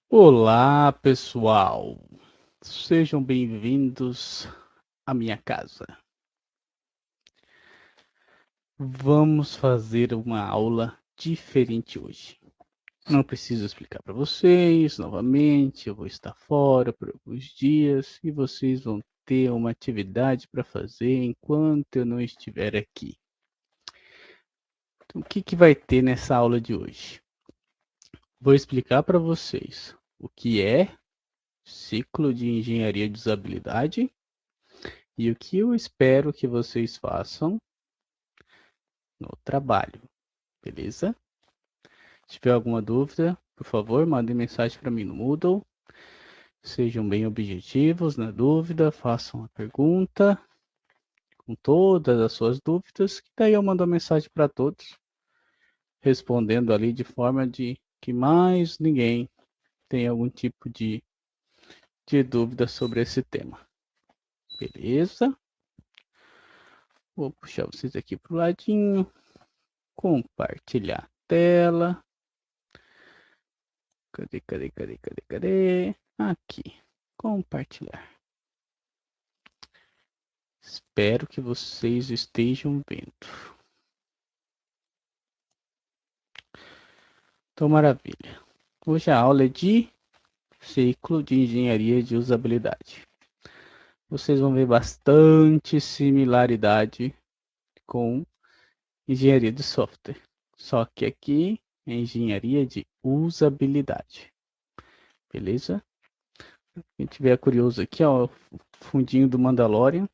Olá, pessoal. Sejam bem-vindos à minha casa. Vamos fazer uma aula diferente hoje. Não preciso explicar para vocês novamente. Eu vou estar fora por alguns dias e vocês vão ter uma atividade para fazer enquanto eu não estiver aqui. Então, o que vai ter nessa aula de hoje? Vou explicar para vocês o que é ciclo de engenharia de usabilidade e o que eu espero que vocês façam no trabalho, beleza? Se tiver alguma dúvida, por favor, mandem mensagem para mim no Moodle. Sejam bem objetivos na dúvida, façam a pergunta com todas as suas dúvidas, que daí eu mando a mensagem para todos, respondendo ali de forma de que mais ninguém tenha algum tipo de dúvida sobre esse tema. Beleza? Vou puxar vocês aqui para o ladinho, compartilhar a tela. Cadê? Aqui. Compartilhar. Espero que vocês estejam vendo. Então, maravilha. Hoje a aula é de ciclo de engenharia de usabilidade. Vocês vão ver bastante similaridade com engenharia de software. Só que aqui é engenharia de usabilidade. Beleza? Quem tiver curioso aqui, ó, o fundinho do Mandalorian.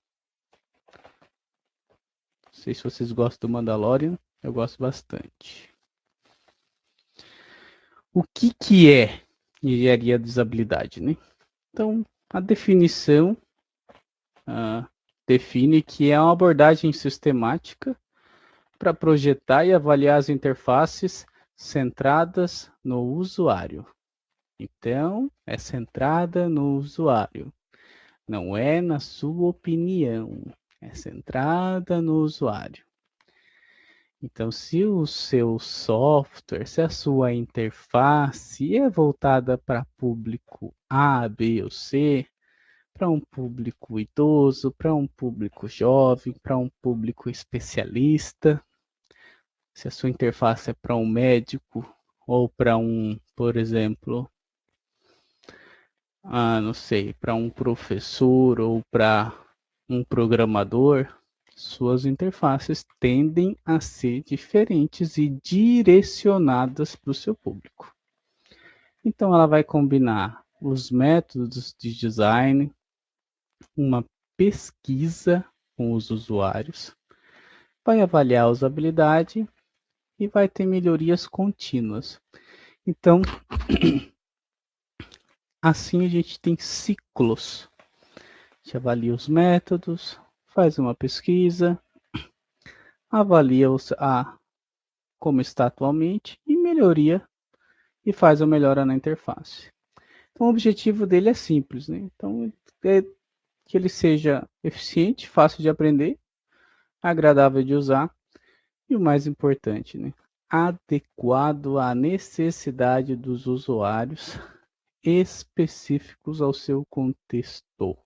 Não sei se vocês gostam do Mandalorian, eu gosto bastante. O que é engenharia de usabilidade, né? Então, a definição define que é uma abordagem sistemática para projetar e avaliar as interfaces centradas no usuário. Então, é centrada no usuário, não é na sua opinião, é centrada no usuário. Então, se o seu software, se a sua interface é voltada para público A, B ou C, para um público idoso, para um público jovem, para um público especialista, se a sua interface é para um médico ou para um, por exemplo, não sei, para um professor ou para um programador, suas interfaces tendem a ser diferentes e direcionadas para o seu público. Então, ela vai combinar os métodos de design, uma pesquisa com os usuários, vai avaliar a usabilidade e vai ter melhorias contínuas. Então, assim a gente tem ciclos. A gente avalia os métodos, faz uma pesquisa, avalia como está atualmente e melhoria e faz a melhora na interface. Então, o objetivo dele é simples, né? Então, é que ele seja eficiente, fácil de aprender, agradável de usar e o mais importante, né? Adequado à necessidade dos usuários específicos ao seu contexto.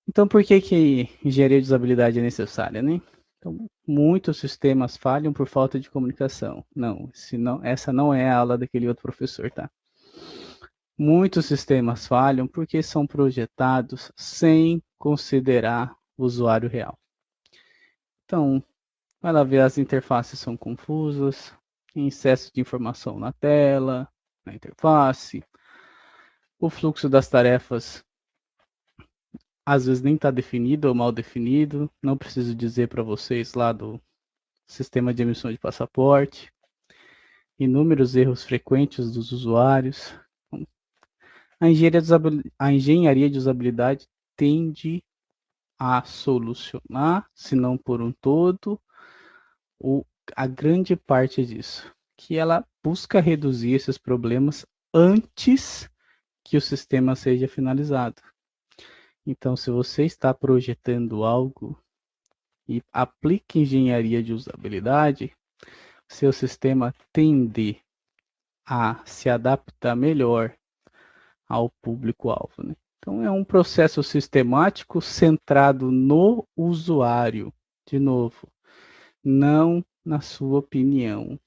Então, por que engenharia de usabilidade é necessária, né? Então, muitos sistemas falham por falta de comunicação. Não, essa não é a aula daquele outro professor, tá? Muitos sistemas falham porque são projetados sem considerar o usuário real. Então, vai lá ver, as interfaces são confusas, excesso de informação na tela, na interface, o fluxo das tarefas às vezes nem está definido ou mal definido, não preciso dizer para vocês lá do sistema de emissão de passaporte, inúmeros erros frequentes dos usuários. A engenharia de usabilidade tende a solucionar, se não por um todo, a grande parte disso, que ela busca reduzir esses problemas antes que o sistema seja finalizado. Então, se você está projetando algo e aplica engenharia de usabilidade, seu sistema tende a se adaptar melhor ao público-alvo, né? Então, é um processo sistemático centrado no usuário, de novo, não na sua opinião.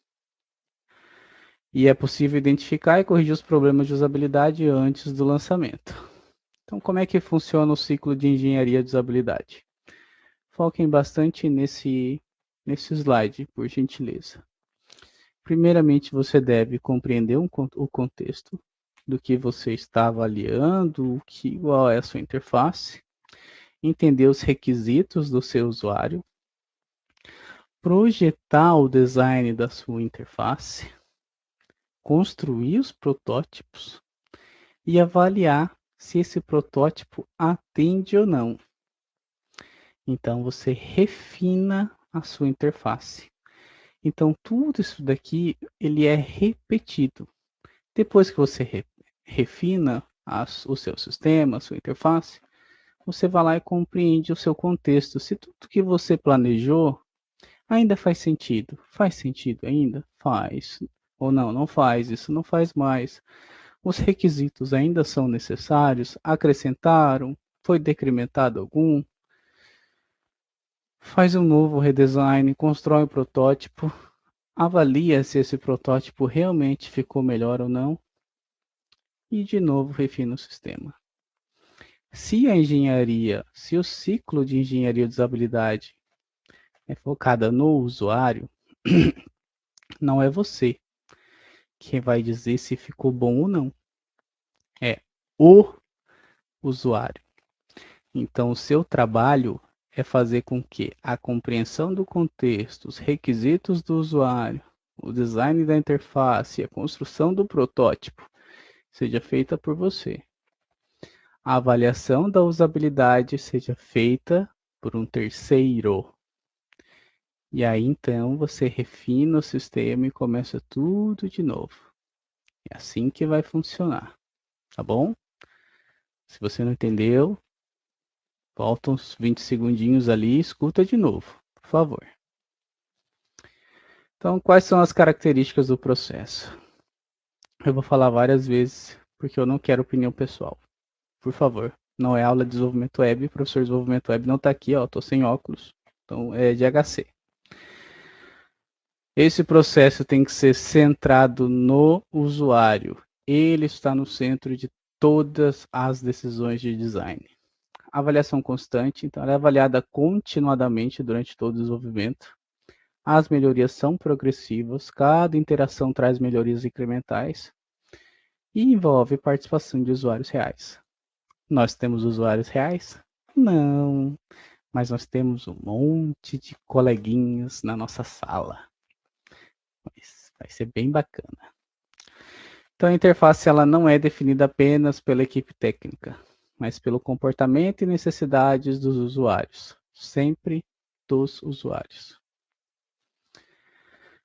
E é possível identificar e corrigir os problemas de usabilidade antes do lançamento. Então, como é que funciona o ciclo de engenharia de usabilidade? Foquem bastante nesse slide, por gentileza. Primeiramente, você deve compreender o contexto do que você está avaliando, qual é a sua interface, entender os requisitos do seu usuário, projetar o design da sua interface, construir os protótipos e avaliar se esse protótipo atende ou não. Então, você refina a sua interface. Então, tudo isso daqui, ele é repetido. Depois que você refina o seu sistema, a sua interface, você vai lá e compreende o seu contexto. Se tudo que você planejou ainda faz sentido. Faz sentido ainda? Faz. Ou não, não faz. Isso não faz mais. Os requisitos ainda são necessários? Acrescentaram? Foi decrementado algum? Faz um novo redesign, constrói um protótipo, avalia se esse protótipo realmente ficou melhor ou não e de novo refina o sistema. Se o ciclo de engenharia de usabilidade é focada no usuário, não é você quem vai dizer se ficou bom ou não. É o usuário. Então, o seu trabalho é fazer com que a compreensão do contexto, os requisitos do usuário, o design da interface, a construção do protótipo seja feita por você. A avaliação da usabilidade seja feita por um terceiro. E aí então você refina o sistema e começa tudo de novo. É assim que vai funcionar, tá bom? Se você não entendeu, volta uns 20 segundinhos ali e escuta de novo, por favor. Então, quais são as características do processo? Eu vou falar várias vezes, porque eu não quero opinião pessoal. Por favor, não é aula de desenvolvimento web, o professor de desenvolvimento web não está aqui, ó, tô sem óculos, então é de HC. Esse processo tem que ser centrado no usuário. Ele está no centro de todas as decisões de design. Avaliação constante, então ela é avaliada continuadamente durante todo o desenvolvimento. As melhorias são progressivas, cada interação traz melhorias incrementais e envolve participação de usuários reais. Nós temos usuários reais? Não, mas nós temos um monte de coleguinhas na nossa sala. Mas vai ser bem bacana. Então a interface ela não é definida apenas pela equipe técnica, mas pelo comportamento e necessidades dos usuários, sempre dos usuários.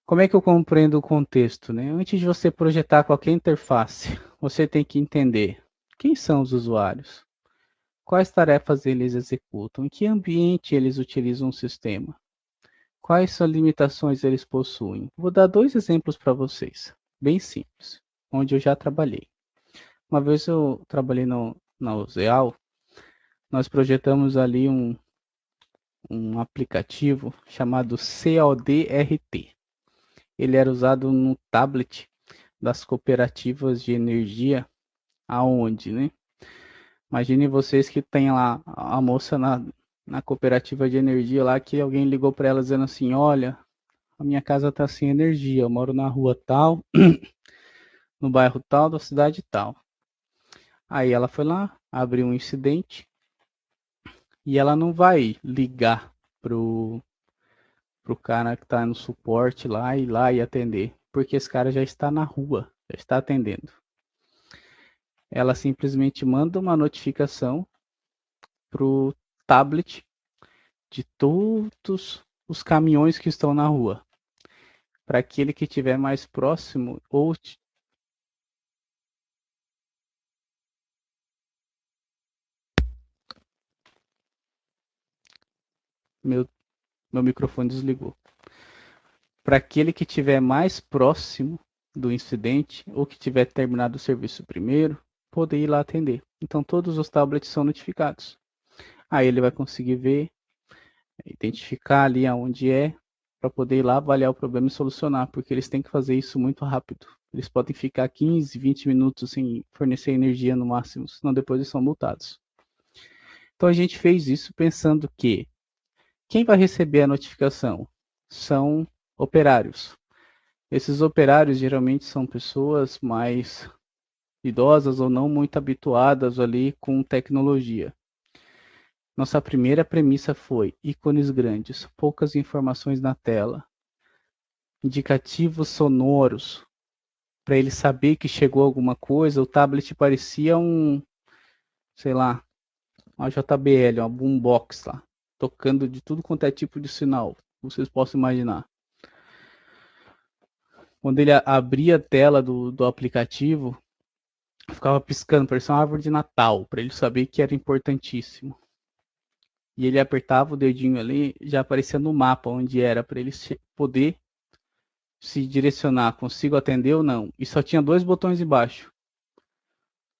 Como é que eu compreendo o contexto, né? Antes de você projetar qualquer interface, você tem que entender quem são os usuários, quais tarefas eles executam, em que ambiente eles utilizam o sistema, quais são as limitações eles possuem. Vou dar 2 exemplos para vocês, bem simples, onde eu já trabalhei. Uma vez eu trabalhei na Useal, nós projetamos ali um aplicativo chamado CODRT. Ele era usado no tablet das cooperativas de energia, aonde, né? Imagine vocês que tem lá a moça na cooperativa de energia lá, que alguém ligou para ela dizendo assim, olha, a minha casa está sem energia, eu moro na rua tal, no bairro tal, da cidade tal. Aí ela foi lá, abriu um incidente, e ela não vai ligar pro cara que está no suporte lá e atender, porque esse cara já está na rua, já está atendendo. Ela simplesmente manda uma notificação pro tablet de todos os caminhões que estão na rua, para aquele que estiver mais próximo ou meu microfone desligou. Para aquele que estiver mais próximo do incidente ou que tiver terminado o serviço primeiro, poder ir lá atender. Então todos os tablets são notificados. Aí ele vai conseguir ver, identificar ali aonde é, para poder ir lá avaliar o problema e solucionar, porque eles têm que fazer isso muito rápido. Eles podem ficar 15, 20 minutos sem fornecer energia no máximo, senão depois eles são multados. Então a gente fez isso pensando que quem vai receber a notificação são operários. Esses operários geralmente são pessoas mais idosas ou não muito habituadas ali com tecnologia. Nossa primeira premissa foi ícones grandes, poucas informações na tela, indicativos sonoros, para ele saber que chegou alguma coisa. O tablet parecia sei lá, uma JBL, uma boombox lá, tocando de tudo quanto é tipo de sinal, vocês possam imaginar. Quando ele abria a tela do aplicativo, ficava piscando, parecia uma árvore de Natal, para ele saber que era importantíssimo. E ele apertava o dedinho ali, já aparecia no mapa onde era, para ele poder se direcionar, consigo atender ou não. E só tinha 2 botões embaixo,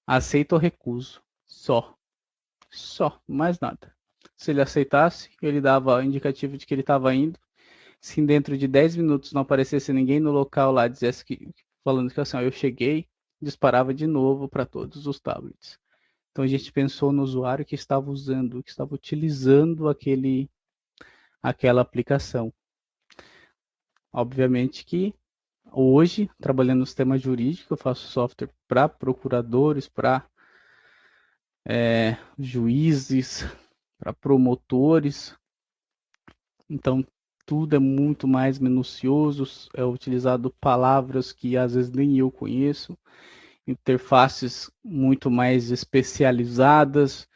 aceito ou recuso, só, mais nada. Se ele aceitasse, ele dava indicativo de que ele estava indo. Se dentro de 10 minutos não aparecesse ninguém no local lá, dissesse que, falando que assim, ó, eu cheguei, disparava de novo para todos os tablets. Então a gente pensou no usuário que estava usando, que estava utilizando aquela aplicação. Obviamente que hoje, trabalhando no sistema jurídico, eu faço software para procuradores, para juízes, para promotores. Então tudo é muito mais minucioso, é utilizado palavras que às vezes nem eu conheço, interfaces muito mais especializadas,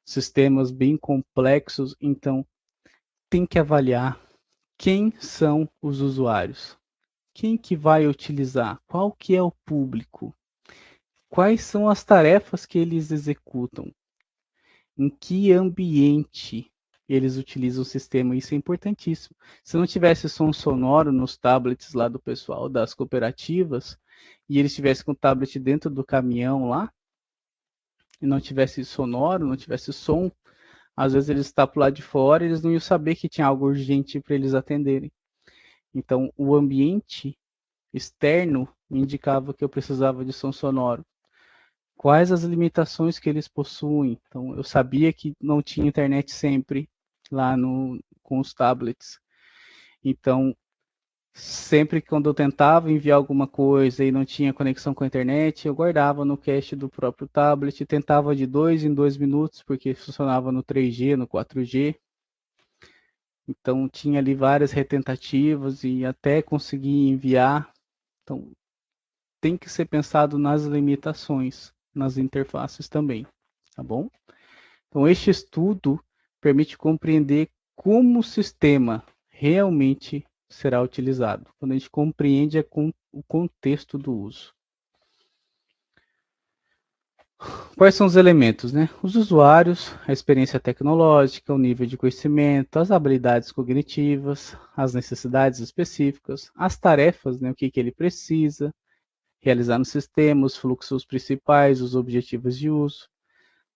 sistemas bem complexos. Então tem que avaliar quem são os usuários, quem que vai utilizar, qual que é o público, quais são as tarefas que eles executam, em que ambiente eles utilizam o sistema. Isso é importantíssimo. Se não tivesse som sonoro nos tablets lá do pessoal das cooperativas, e eles tivessem com o tablet dentro do caminhão lá, e não tivesse sonoro, não tivesse som, às vezes eles estavam lá de fora e eles não iam saber que tinha algo urgente para eles atenderem. Então, o ambiente externo me indicava que eu precisava de som sonoro. Quais as limitações que eles possuem? Então, eu sabia que não tinha internet sempre lá com os tablets. Então, sempre que quando eu tentava enviar alguma coisa e não tinha conexão com a internet, eu guardava no cache do próprio tablet e tentava de 2 em 2 minutos, porque funcionava no 3G, no 4G. Então, tinha ali várias retentativas e até conseguir enviar. Então, tem que ser pensado nas limitações, nas interfaces também, tá bom? Então, este estudo permite compreender como o sistema realmente será utilizado, quando a gente compreende o contexto do uso. Quais são os elementos, né? Os usuários, a experiência tecnológica, o nível de conhecimento, as habilidades cognitivas, as necessidades específicas, as tarefas, né? O que ele precisa realizar no sistema, os fluxos principais, os objetivos de uso,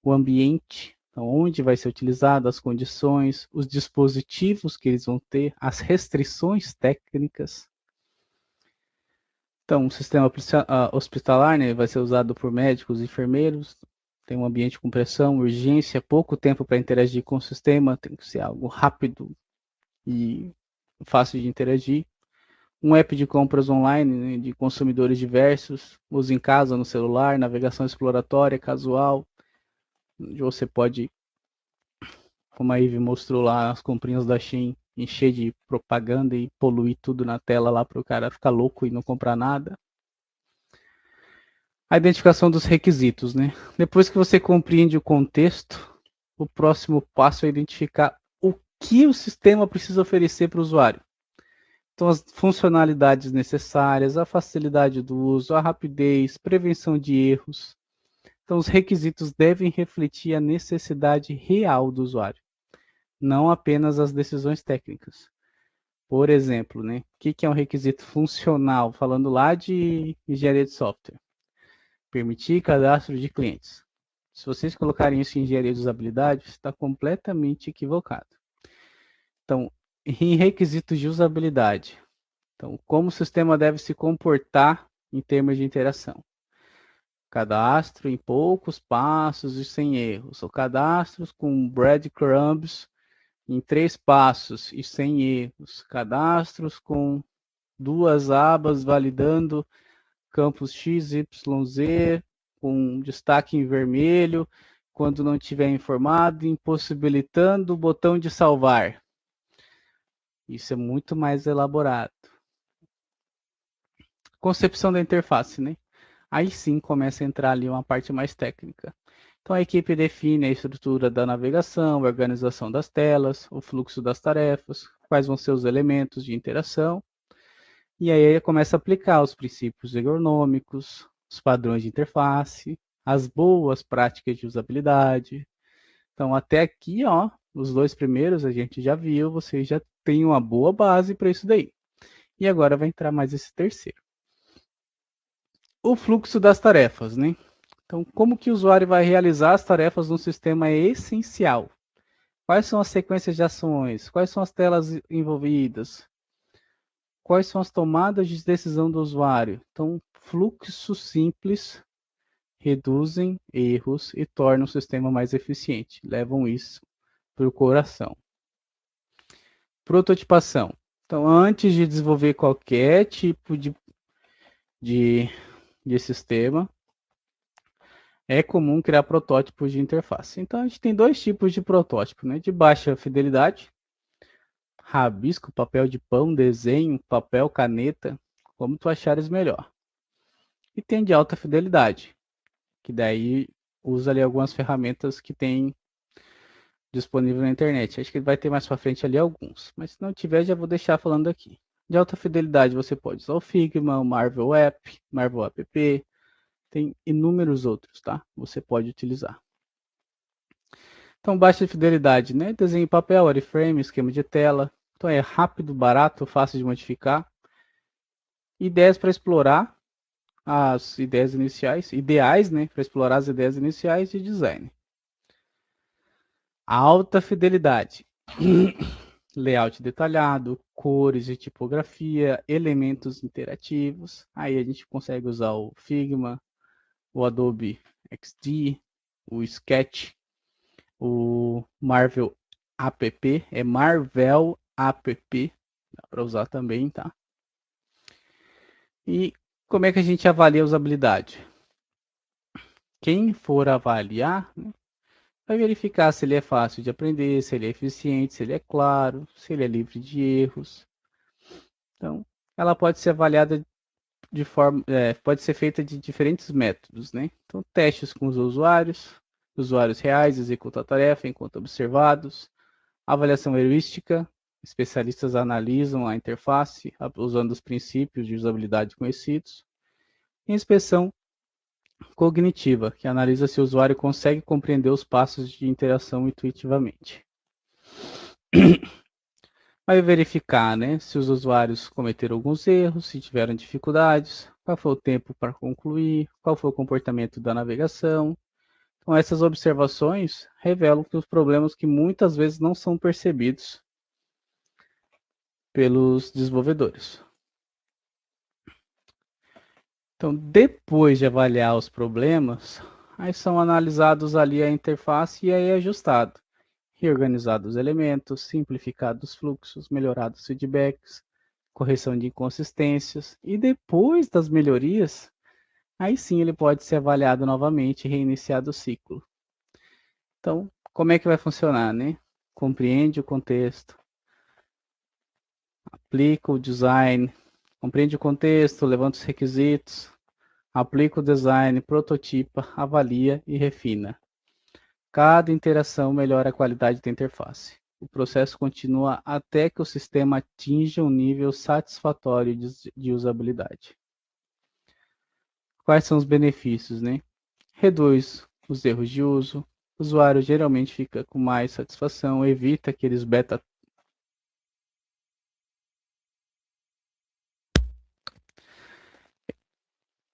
o ambiente, então onde vai ser utilizado, as condições, os dispositivos que eles vão ter, as restrições técnicas. Então, o sistema hospitalar, né, vai ser usado por médicos e enfermeiros, tem um ambiente com pressão, urgência, pouco tempo para interagir com o sistema, tem que ser algo rápido e fácil de interagir. Um app de compras online, né, de consumidores diversos, uso em casa, no celular, navegação exploratória, casual, onde você pode, como a Ivy mostrou lá, as comprinhas da Shein, encher de propaganda e poluir tudo na tela lá para o cara ficar louco e não comprar nada. A identificação dos requisitos, né? Depois que você compreende o contexto, o próximo passo é identificar o que o sistema precisa oferecer para o usuário. Então, as funcionalidades necessárias, a facilidade do uso, a rapidez, prevenção de erros. Então, os requisitos devem refletir a necessidade real do usuário, não apenas as decisões técnicas. Por exemplo, né? O que é um requisito funcional? Falando lá de engenharia de software. Permitir cadastro de clientes. Se vocês colocarem isso em engenharia de usabilidade, você está completamente equivocado. Então, em requisitos de usabilidade. Então, como o sistema deve se comportar em termos de interação. Cadastro em poucos passos e sem erros. Ou cadastros com breadcrumbs em 3 passos e sem erros. Cadastros com 2 abas validando campos X, Y, Z, com destaque em vermelho, quando não tiver informado, impossibilitando o botão de salvar. Isso é muito mais elaborado. Concepção da interface, né? Aí sim começa a entrar ali uma parte mais técnica. Então a equipe define a estrutura da navegação, a organização das telas, o fluxo das tarefas, quais vão ser os elementos de interação. E aí começa a aplicar os princípios ergonômicos, os padrões de interface, as boas práticas de usabilidade. Então até aqui, ó, os 2 primeiros a gente já viu, vocês já têm uma boa base para isso daí. E agora vai entrar mais esse terceiro. O fluxo das tarefas, né? Então, como que o usuário vai realizar as tarefas no sistema é essencial. Quais são as sequências de ações? Quais são as telas envolvidas? Quais são as tomadas de decisão do usuário? Então, fluxos simples reduzem erros e tornam o sistema mais eficiente. Levam isso para o coração. Prototipação. Então, antes de desenvolver qualquer tipo de sistema, é comum criar protótipos de interface. Então, a gente tem 2 tipos de protótipo, né? De baixa fidelidade, rabisco, papel de pão, desenho, papel, caneta, como tu achares melhor. E tem de alta fidelidade, que daí usa ali algumas ferramentas que tem disponível na internet. Acho que vai ter mais para frente ali alguns, mas se não tiver, já vou deixar falando aqui. De alta fidelidade você pode usar o Figma, o Marvel App, Marvel App, tem inúmeros outros, tá? Você pode utilizar. Então, baixa fidelidade, né? Desenho em papel, wireframe, esquema de tela. Então, é rápido, barato, fácil de modificar. Ideias para explorar as ideias iniciais, ideais, né? Para explorar as ideias iniciais de design. Alta fidelidade. Layout detalhado, cores e tipografia, elementos interativos. Aí a gente consegue usar o Figma, o Adobe XD, o Sketch, o Marvel App, é Marvel App, dá para usar também, tá? E como é que a gente avalia a usabilidade? Quem for avaliar, né, vai verificar se ele é fácil de aprender, se ele é eficiente, se ele é claro, se ele é livre de erros. Então, ela pode ser avaliada de forma, pode ser feita de diferentes métodos, né? Então, testes com os usuários reais executam a tarefa enquanto observados, avaliação heurística, especialistas analisam a interface usando os princípios de usabilidade conhecidos, e inspeção cognitiva, que analisa se o usuário consegue compreender os passos de interação intuitivamente. Vai verificar, né, se os usuários cometeram alguns erros, se tiveram dificuldades, qual foi o tempo para concluir, qual foi o comportamento da navegação. Então, essas observações revelam que os problemas que muitas vezes não são percebidos pelos desenvolvedores. Então, depois de avaliar os problemas, aí são analisados ali a interface e aí ajustado. Reorganizados os elementos, simplificados os fluxos, melhorados os feedbacks, correção de inconsistências. E depois das melhorias, aí sim ele pode ser avaliado novamente e reiniciado o ciclo. Então, como é que vai funcionar, né? Compreende o contexto, aplica o design, compreende o contexto, levanta os requisitos, aplica o design, prototipa, avalia e refina. Cada interação melhora a qualidade da interface. O processo continua até que o sistema atinja um nível satisfatório de usabilidade. Quais são os benefícios, né? Reduz os erros de uso, o usuário geralmente fica com mais satisfação, evita aqueles beta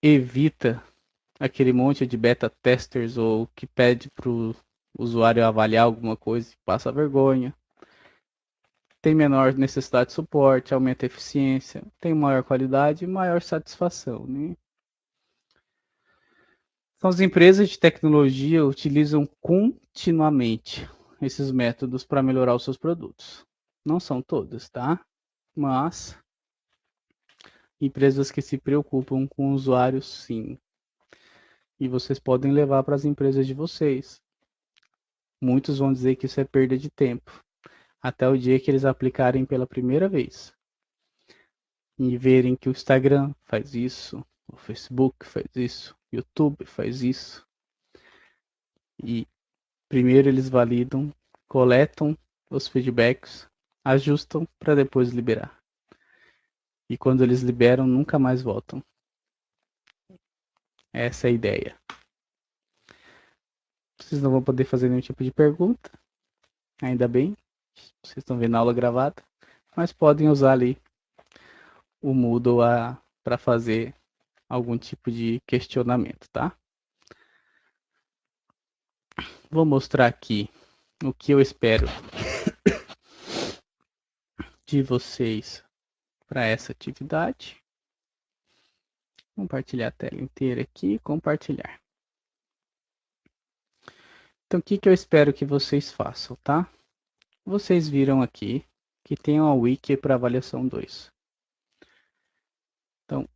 evita aquele monte de beta testers ou que pede para o usuário avaliar alguma coisa e passa vergonha. Tem menor necessidade de suporte, aumenta a eficiência, tem maior qualidade e maior satisfação, né? Então, as empresas de tecnologia utilizam continuamente esses métodos para melhorar os seus produtos. Não são todas, tá? Mas empresas que se preocupam com o usuário, sim. E vocês podem levar para as empresas de vocês. Muitos vão dizer que isso é perda de tempo, até o dia que eles aplicarem pela primeira vez. E verem que o Instagram faz isso, o Facebook faz isso, o YouTube faz isso. E primeiro eles validam, coletam os feedbacks, ajustam para depois liberar. E quando eles liberam, nunca mais voltam. Essa é a ideia. Vocês não vão poder fazer nenhum tipo de pergunta, ainda bem. Vocês estão vendo a aula gravada, mas podem usar ali o Moodle para fazer algum tipo de questionamento, tá? Vou mostrar aqui o que eu espero de vocês para essa atividade. Compartilhar a tela inteira aqui, compartilhar. Então, o que eu espero que vocês façam, tá? Vocês viram aqui que tem uma wiki para avaliação 2. Então,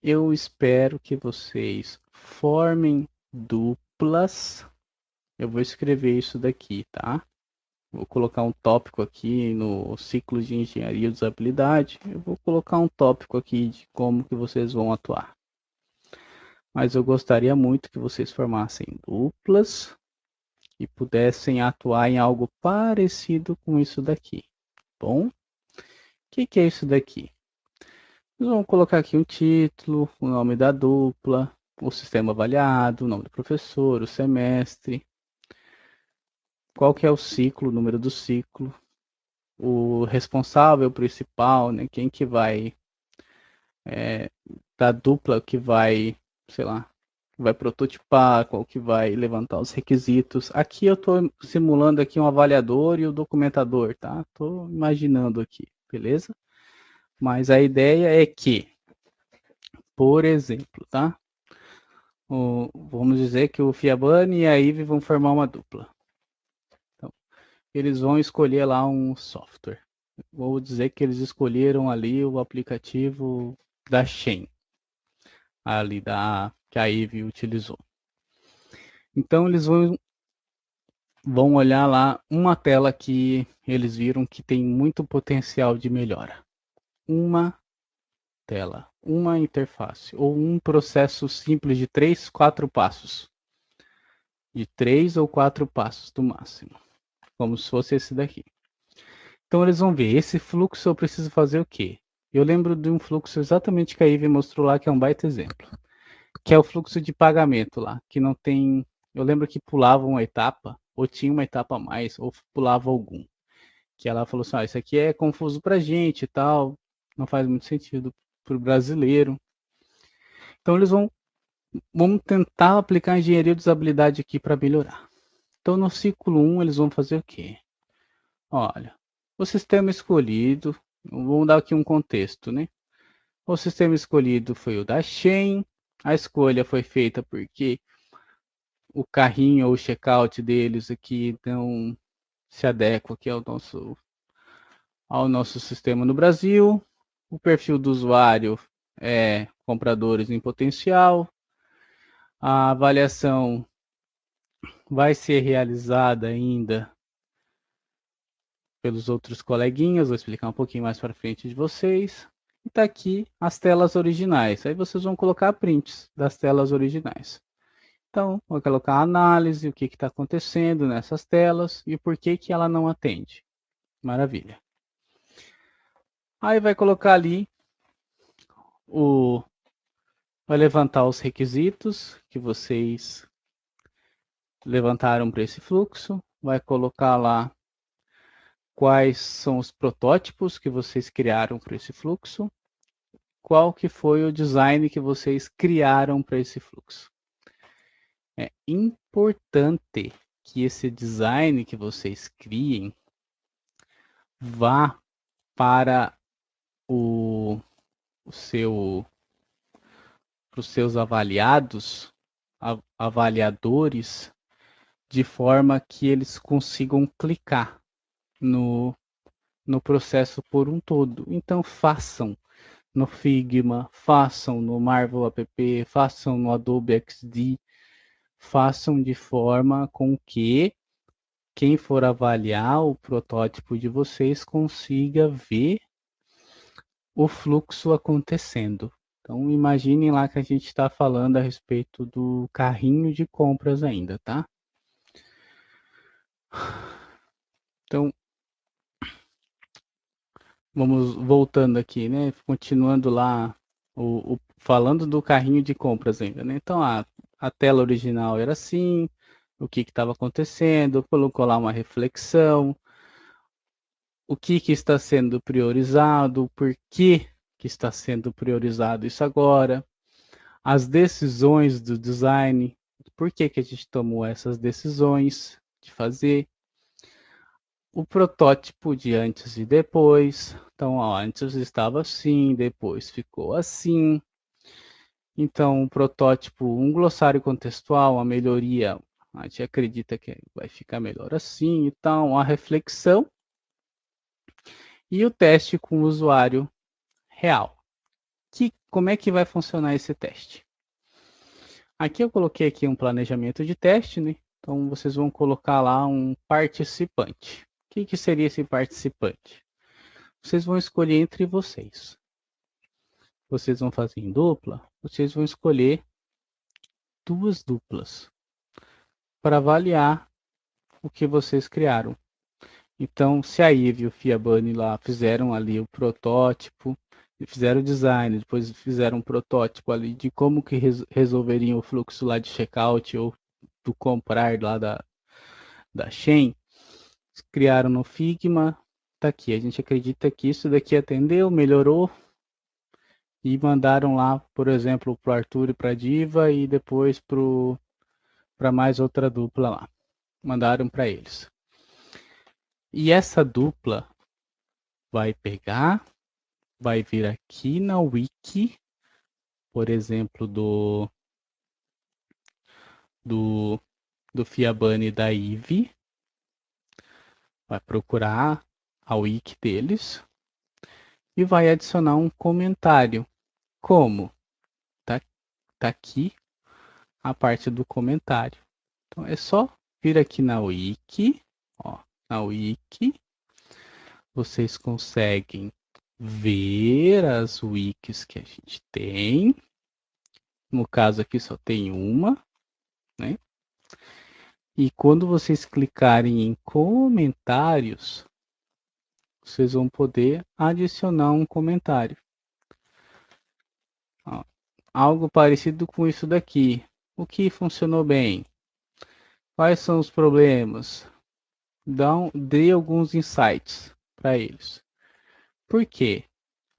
eu espero que vocês formem duplas. Eu vou escrever isso daqui, tá? Vou colocar um tópico aqui no ciclo de engenharia de usabilidade. Eu vou colocar um tópico aqui de como que vocês vão atuar. Mas eu gostaria muito que vocês formassem duplas e pudessem atuar em algo parecido com isso daqui. Bom, o que é isso daqui? Nós vamos colocar aqui um título, o nome da dupla, o sistema avaliado, o nome do professor, o semestre, qual que é o ciclo, o número do ciclo, o responsável principal, né? Quem que vai da dupla que vai, sei lá, vai prototipar, qual que vai levantar os requisitos. Aqui eu estou simulando aqui um avaliador e o documentador, tá? Estou imaginando aqui, beleza? Mas a ideia é que, por exemplo, tá? Vamos dizer que o Fiabani e a Ive vão formar uma dupla. Então, eles vão escolher lá um software. Vou dizer que eles escolheram ali o aplicativo da Shen, ali que a Ivy utilizou. Então eles vão olhar lá uma tela que eles viram que tem muito potencial de melhora. Uma tela, uma interface ou um processo simples de 3, 4 passos. De 3 ou 4 passos no máximo. Como se fosse esse daqui. Então eles vão ver, esse fluxo eu preciso fazer o quê? Eu lembro de um fluxo exatamente que a Ivy mostrou lá, que é um baita exemplo. Que é o fluxo de pagamento lá, que não tem... Eu lembro que pulava uma etapa, ou tinha uma etapa a mais, ou pulava algum. Que ela falou assim, isso aqui é confuso pra gente e tal, não faz muito sentido pro brasileiro. Então eles vão tentar aplicar a engenharia de usabilidade aqui para melhorar. Então no ciclo 1 eles vão fazer o quê? Olha, o sistema escolhido, vamos dar aqui um contexto, né? O sistema escolhido foi o da Shen, a escolha foi feita porque o carrinho ou o checkout deles aqui não se adequa aqui ao nosso sistema no Brasil. O perfil do usuário é compradores em potencial. A avaliação vai ser realizada ainda pelos outros coleguinhas, vou explicar um pouquinho mais para frente de vocês. E tá aqui as telas originais. Aí vocês vão colocar prints das telas originais. Então, vou colocar a análise, o que está acontecendo nessas telas e por que ela não atende. Maravilha. Aí vai colocar ali vai levantar os requisitos que vocês levantaram para esse fluxo, vai colocar lá quais são os protótipos que vocês criaram para esse fluxo, qual que foi o design que vocês criaram para esse fluxo. É importante que esse design que vocês criem vá para os seus avaliadores, de forma que eles consigam clicar no processo por um todo. Então, façam no Figma, façam no Marvel App, façam no Adobe XD, façam de forma com que quem for avaliar o protótipo de vocês consiga ver o fluxo acontecendo. Então, imaginem lá que a gente está falando a respeito do carrinho de compras ainda, tá? Então, vamos voltando aqui, né? Continuando lá, falando do carrinho de compras ainda, né? Então, a tela original era assim, o que estava acontecendo, colocou lá uma reflexão, o que está sendo priorizado, por que está sendo priorizado isso agora, as decisões do design, por que a gente tomou essas decisões de fazer, o protótipo de antes e depois. Então, ó, antes estava assim, depois ficou assim. Então, o protótipo, um glossário contextual, a melhoria, a gente acredita que vai ficar melhor assim. Então, a reflexão e o teste com o usuário real. Como é que vai funcionar esse teste? Aqui eu coloquei aqui um planejamento de teste, né? Então, vocês vão colocar lá um participante. O que seria esse participante? Vocês vão escolher entre vocês. Vocês vão fazer em dupla, vocês vão escolher 2 duplas para avaliar o que vocês criaram. Então, se a Eve e o Fiabani lá fizeram ali o protótipo, fizeram o design, depois fizeram um protótipo ali de como que resolveriam o fluxo lá de checkout ou do comprar lá da Shein, criaram no Figma, tá aqui. A gente acredita que isso daqui atendeu, melhorou, e mandaram lá, por exemplo, para o Arthur e para a Diva e depois para mais outra dupla lá. Mandaram para eles. E essa dupla vai pegar, vai vir aqui na wiki, por exemplo, do Fiabani e da Eve, vai procurar a wiki deles e vai adicionar um comentário. Como? Tá aqui a parte do comentário. Então é só vir aqui na wiki, ó, na wiki, vocês conseguem ver as wikis que a gente tem. No caso aqui só tem uma, né? E quando vocês clicarem em comentários, vocês vão poder adicionar um comentário. Ó, algo parecido com isso daqui. O que funcionou bem? Quais são os problemas? Dê alguns insights para eles. Por quê?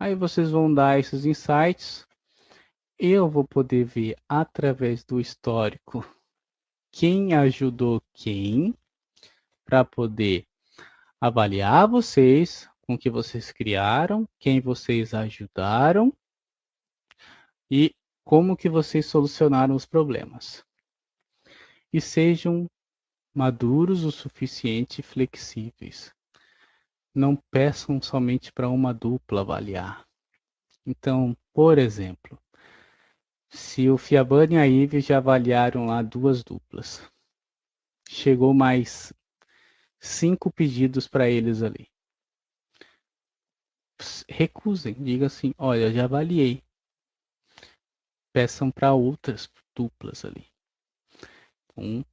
Aí vocês vão dar esses insights. Eu vou poder ver através do histórico quem ajudou quem, para poder avaliar vocês com o que vocês criaram, quem vocês ajudaram e como que vocês solucionaram os problemas. E sejam maduros o suficiente e flexíveis. Não peçam somente para uma dupla avaliar. Então, por exemplo, se o Fiabani e a Ive já avaliaram lá 2 duplas, chegou mais 5 pedidos para eles ali. Recusem, diga assim, olha, já avaliei. Peçam para outras duplas ali. Então,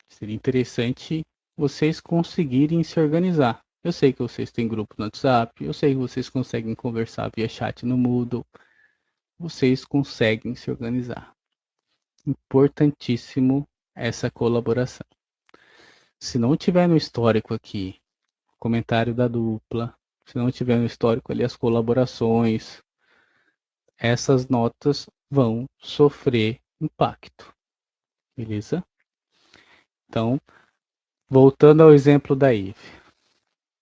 seria interessante vocês conseguirem se organizar. Eu sei que vocês têm grupo no WhatsApp, eu sei que vocês conseguem conversar via chat no Moodle. Vocês conseguem se organizar. Importantíssimo essa colaboração. Se não tiver no histórico aqui, comentário da dupla, se não tiver no histórico ali as colaborações, essas notas vão sofrer impacto, beleza? Então, voltando ao exemplo da IVE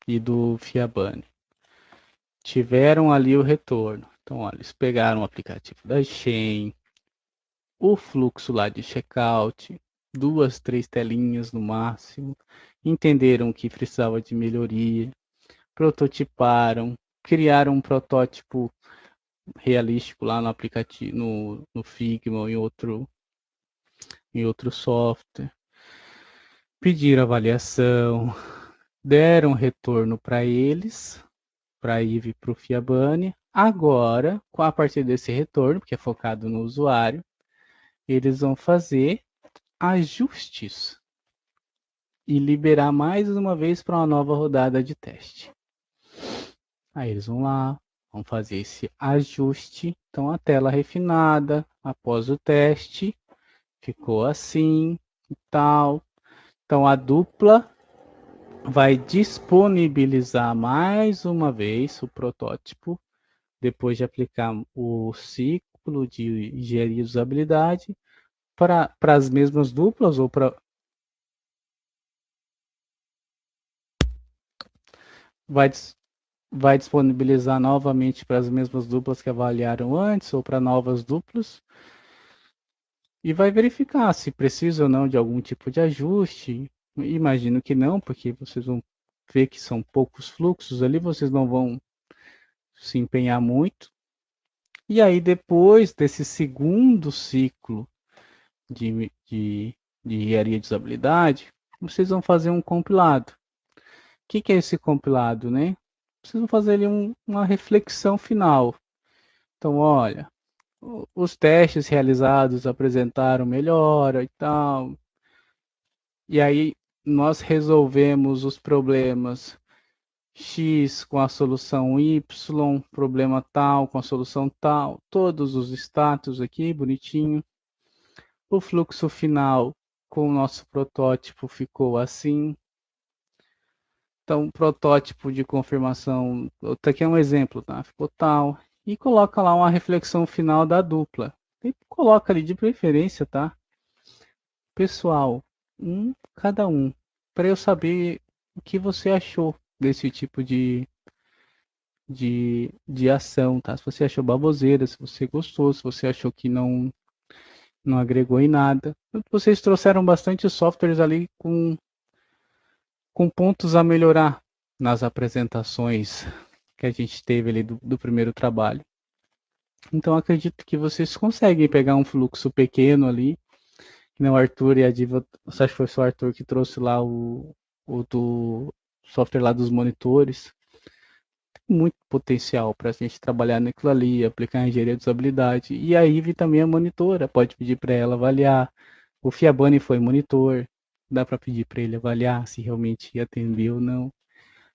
e do Fiabani, tiveram ali o retorno. Então, olha, eles pegaram o aplicativo da Shein, o fluxo lá de checkout, 2, 3 telinhas no máximo, entenderam que precisava de melhoria, prototiparam, criaram um protótipo realístico lá no aplicativo, no Figma ou em outro software, pediram avaliação, deram retorno para eles, para a Eve e para o Fiabani. Agora, a partir desse retorno, que é focado no usuário, eles vão fazer ajustes e liberar mais uma vez para uma nova rodada de teste. Aí eles vão lá, vão fazer esse ajuste. Então a tela refinada após o teste ficou assim e tal. Então a dupla vai disponibilizar mais uma vez o protótipo depois de aplicar o ciclo de engenharia de usabilidade para as mesmas duplas ou para vai, vai disponibilizar novamente para as mesmas duplas que avaliaram antes ou para novas duplas e vai verificar se precisa ou não de algum tipo de ajuste. Imagino que não, porque vocês vão ver que são poucos fluxos ali, vocês não vão se empenhar muito. E aí, depois desse segundo ciclo de engenharia de usabilidade, vocês vão fazer um compilado. O que é esse compilado, né? Vocês vão fazer ali uma reflexão final. Então, olha, os testes realizados apresentaram melhora e tal. E aí nós resolvemos os problemas X com a solução Y, problema tal com a solução tal, todos os status aqui, bonitinho. O fluxo final com o nosso protótipo ficou assim. Então, protótipo de confirmação, aqui é um exemplo, tá? Ficou tal. E coloca lá uma reflexão final da dupla. E coloca ali de preferência, tá? Pessoal, cada um, para eu saber o que você achou desse tipo de ação, tá? Se você achou baboseira, se você gostou, se você achou que não agregou em nada. Vocês trouxeram bastante softwares ali com pontos a melhorar nas apresentações que a gente teve ali do primeiro trabalho. Então acredito que vocês conseguem pegar um fluxo pequeno ali, que nem o Arthur e a Diva, acho que foi só o Arthur que trouxe lá o do software lá dos monitores. Tem muito potencial para a gente trabalhar naquilo ali, aplicar a engenharia de usabilidade. E a Ivy também é monitora, pode pedir para ela avaliar. O Fiabani foi monitor, dá para pedir para ele avaliar se realmente ia atender ou não.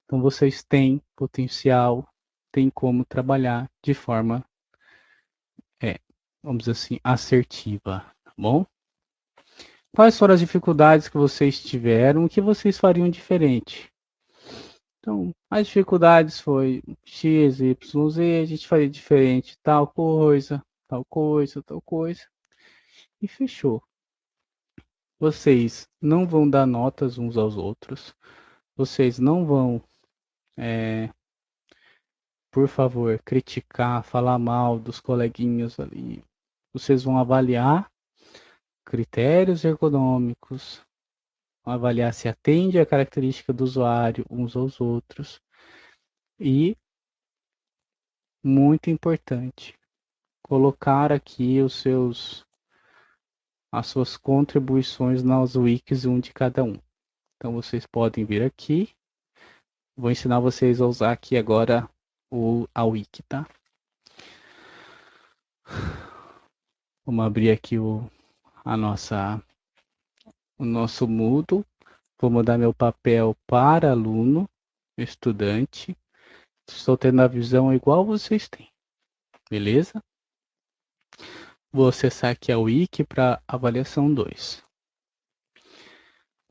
Então vocês têm potencial, têm como trabalhar de forma, vamos dizer assim, assertiva, tá bom? Quais foram as dificuldades que vocês tiveram? O que vocês fariam diferente? Então, as dificuldades foi X, Y, Z, a gente faria diferente, tal coisa, tal coisa, tal coisa, e fechou. Vocês não vão dar notas uns aos outros, vocês não vão, por favor, criticar, falar mal dos coleguinhas ali. Vocês vão avaliar critérios ergonômicos, vão avaliar se atende à característica do usuário uns aos outros. E, muito importante, colocar aqui as suas contribuições nas wikis, um de cada um. Então vocês podem vir aqui, vou ensinar vocês a usar aqui agora a wiki, tá? Vamos abrir aqui o nosso Moodle. Vou mudar meu papel para aluno, estudante. Estou tendo a visão igual vocês têm, beleza? Vou acessar aqui a wiki para avaliação 2.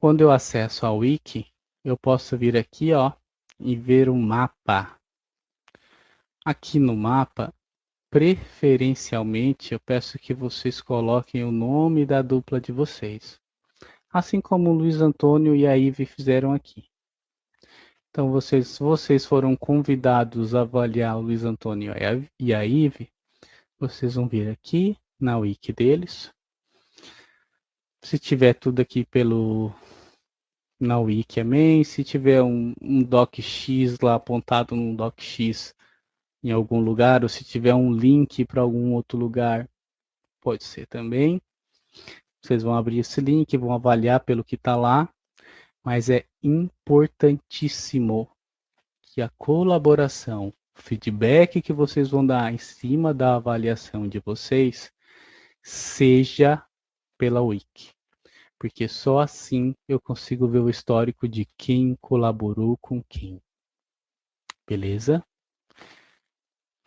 Quando eu acesso a wiki, eu posso vir aqui, ó, e ver um mapa. Aqui no mapa, preferencialmente, eu peço que vocês coloquem o nome da dupla de vocês. Assim como o Luiz Antônio e a Ive fizeram aqui. Então, vocês foram convidados a avaliar o Luiz Antônio e a Ive, vocês vão vir aqui na wiki deles. Se tiver tudo aqui na wiki, amém. Se tiver um docx lá apontado num docx em algum lugar, ou se tiver um link para algum outro lugar, pode ser também. Vocês vão abrir esse link, vão avaliar pelo que está lá, mas é importantíssimo que a colaboração, o feedback que vocês vão dar em cima da avaliação de vocês, seja pela wiki. Porque só assim eu consigo ver o histórico de quem colaborou com quem. Beleza?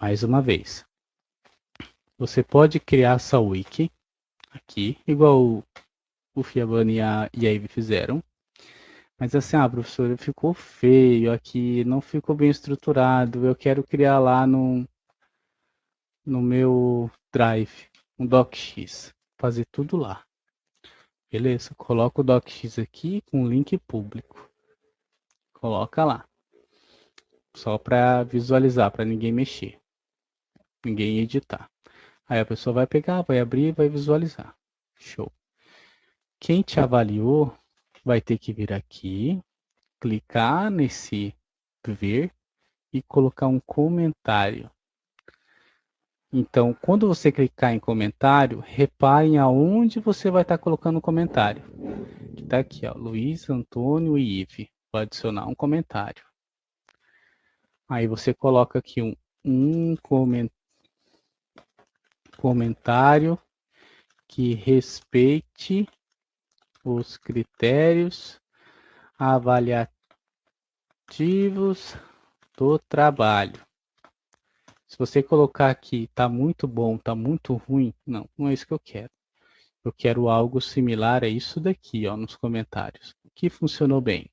Mais uma vez. Você pode criar essa wiki aqui, igual o Fiabani e a Ivy fizeram. Mas assim, professor, ficou feio aqui, não ficou bem estruturado. Eu quero criar lá no meu Drive, um docx. Fazer tudo lá. Beleza, coloca o docx aqui com link público. Coloca lá. Só para visualizar, para ninguém mexer. Ninguém editar. Aí a pessoa vai pegar, vai abrir e vai visualizar. Show. Quem te avaliou vai ter que vir aqui, clicar nesse ver e colocar um comentário. Então, quando você clicar em comentário, reparem aonde você vai estar colocando o comentário. Está aqui, ó, Luiz, Antônio e Ive. Vou adicionar um comentário. Aí você coloca aqui um comentário que respeite os critérios avaliativos do trabalho. Se você colocar aqui, tá muito bom, tá muito ruim, não é isso que eu quero. Eu quero algo similar a isso daqui, ó, nos comentários. O que funcionou bem?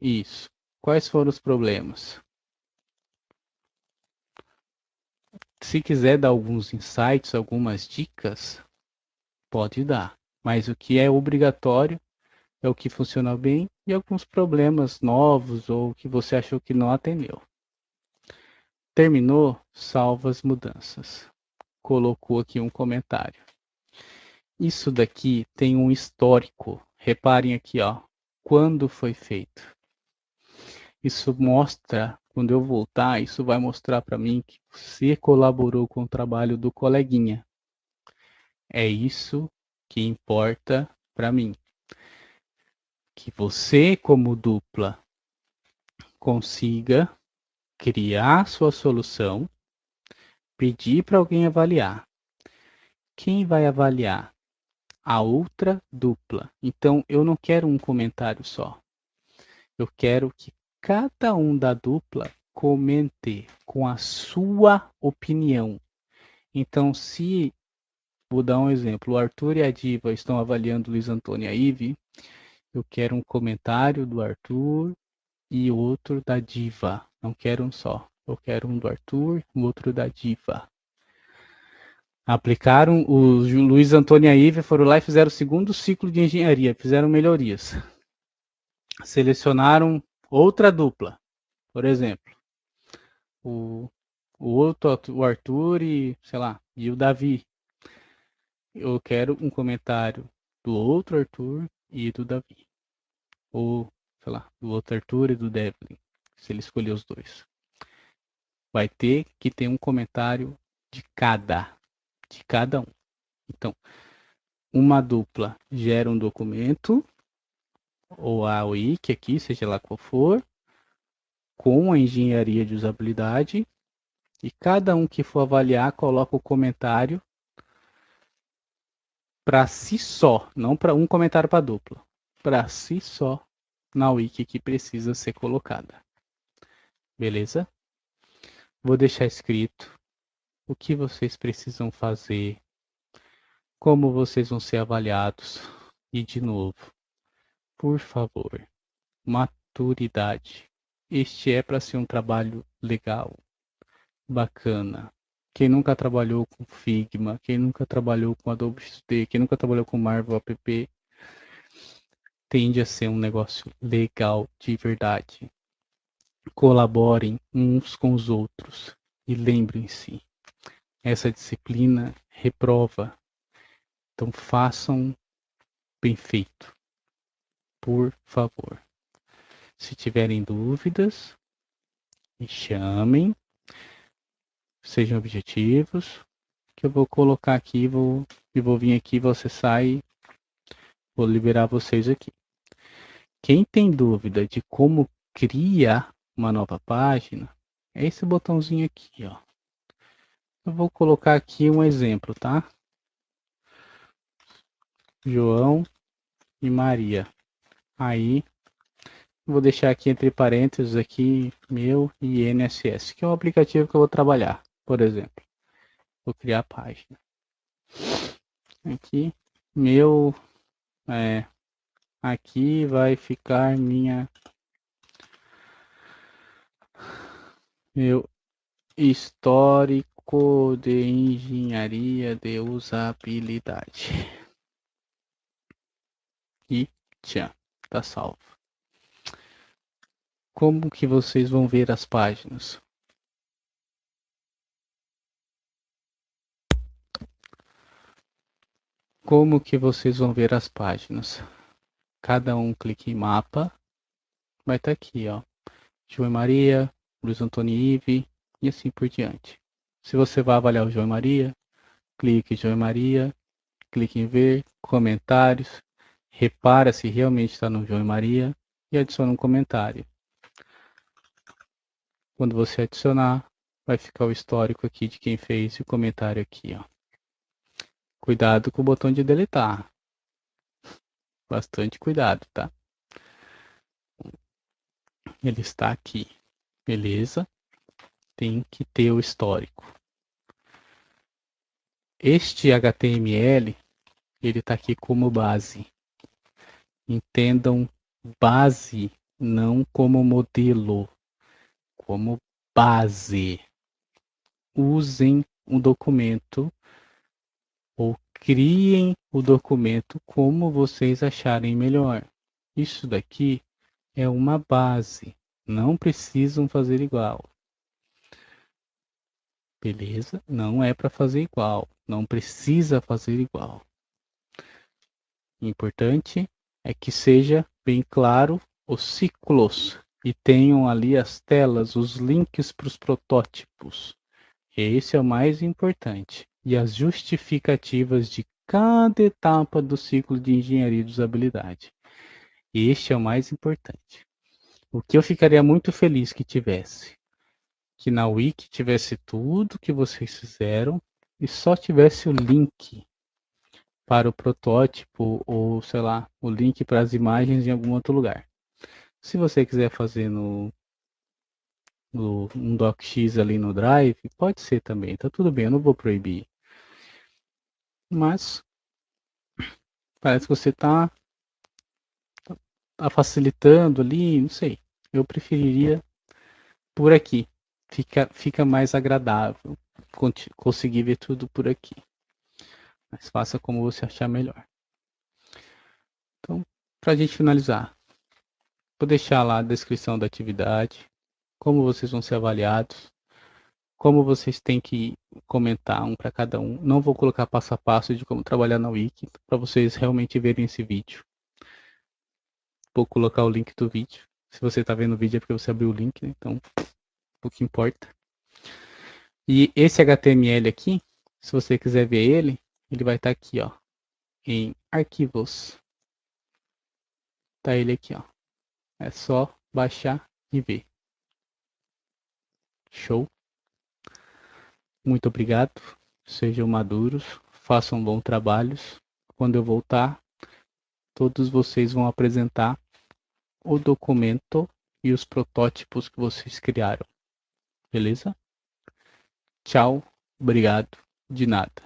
Isso. Quais foram os problemas? Se quiser dar alguns insights, algumas dicas, pode dar. Mas o que é obrigatório é o que funciona bem e alguns problemas novos ou que você achou que não atendeu. Terminou? Salva as mudanças. Colocou aqui um comentário. Isso daqui tem um histórico. Reparem aqui, ó, quando foi feito. Isso mostra, quando eu voltar, isso vai mostrar para mim que você colaborou com o trabalho do coleguinha. É isso que importa para mim. Que você, como dupla, consiga criar sua solução, pedir para alguém avaliar. Quem vai avaliar? A outra dupla. Então, eu não quero um comentário só. Eu quero que cada um da dupla comente com a sua opinião. Então, se, vou dar um exemplo, o Arthur e a Diva estão avaliando o Luiz Antônio e a Ive, eu quero um comentário do Arthur e outro da Diva. Não quero um só. Eu quero um do Arthur e outro da Diva. Aplicaram, o Luiz Antônio e a Ive foram lá e fizeram o segundo ciclo de engenharia, fizeram melhorias. Selecionaram outra dupla, por exemplo, o Arthur e, sei lá, e o Davi. Eu quero um comentário do outro Arthur e do Davi. Ou, sei lá, do outro Arthur e do Devlin, se ele escolher os dois. Vai ter que ter um comentário de cada um. Então, uma dupla gera um documento, ou a wiki aqui, seja lá qual for, com a engenharia de usabilidade, e cada um que for avaliar coloca o comentário para si só, não para um comentário para dupla, para si só na wiki que precisa ser colocada. Beleza? Vou deixar escrito o que vocês precisam fazer, como vocês vão ser avaliados e, de novo, por favor, maturidade. Este é para ser um trabalho legal, bacana, Quem nunca trabalhou com Figma, quem nunca trabalhou com Adobe XD, quem nunca trabalhou com Marvel App, tende a ser um negócio legal de verdade. Colaborem uns com os outros e lembrem-se, essa disciplina reprova. Então façam bem feito, por favor. Se tiverem dúvidas, me chamem, sejam objetivos, que eu vou colocar aqui, vou vir aqui, vou acessar e vou liberar vocês aqui. Quem tem dúvida de como criar uma nova página, é esse botãozinho aqui, ó. Eu vou colocar aqui um exemplo, tá? João e Maria. Aí, vou deixar aqui entre parênteses aqui, meu e INSS, que é um aplicativo que eu vou trabalhar, por exemplo. Vou criar a página. Aqui, meu, aqui vai ficar meu histórico de engenharia de usabilidade. E tchau, tá salvo. Como que vocês vão ver as páginas? Como que vocês vão ver as páginas? Cada um clique em mapa, vai estar aqui, ó. João e Maria, Luiz Antônio e Ive, e assim por diante. Se você vai avaliar o João e Maria, clique em João e Maria, clique em ver, comentários, repara se realmente está no João e Maria e adiciona um comentário. Quando você adicionar, vai ficar o histórico aqui de quem fez o comentário aqui, ó. Cuidado com o botão de deletar. Bastante cuidado, tá? Ele está aqui. Beleza? Tem que ter o histórico. Este HTML, ele está aqui como base. Entendam base, não como modelo, como base. Usem um documento ou criem o documento como vocês acharem melhor. Isso daqui é uma base, não precisam fazer igual. Beleza? Não é para fazer igual, não precisa fazer igual. O importante é que seja bem claro os ciclos e tenham ali as telas, os links para os protótipos. Esse é o mais importante. E as justificativas de cada etapa do ciclo de engenharia de usabilidade. Este é o mais importante. O que eu ficaria muito feliz que tivesse? Que na Wiki tivesse tudo que vocês fizeram e só tivesse o link para o protótipo ou, sei lá, o link para as imagens em algum outro lugar. Se você quiser fazer no um docx ali no Drive, pode ser também, tá tudo bem, eu não vou proibir. Mas parece que você tá facilitando ali, não sei. Eu preferiria por aqui. Fica mais agradável conseguir ver tudo por aqui. Mas faça como você achar melhor. Então, para a gente finalizar, vou deixar lá a descrição da atividade, como vocês vão ser avaliados, como vocês têm que comentar um para cada um. Não vou colocar passo a passo de como trabalhar na Wiki, para vocês realmente verem esse vídeo. Vou colocar o link do vídeo. Se você está vendo o vídeo é porque você abriu o link, né? Então, o que importa. E esse HTML aqui, se você quiser ver ele, ele vai estar aqui, ó, em arquivos. Tá ele aqui, ó. É só baixar e ver. Show? Muito obrigado. Sejam maduros, façam bons trabalhos. Quando eu voltar, todos vocês vão apresentar o documento e os protótipos que vocês criaram. Beleza? Tchau, obrigado, de nada.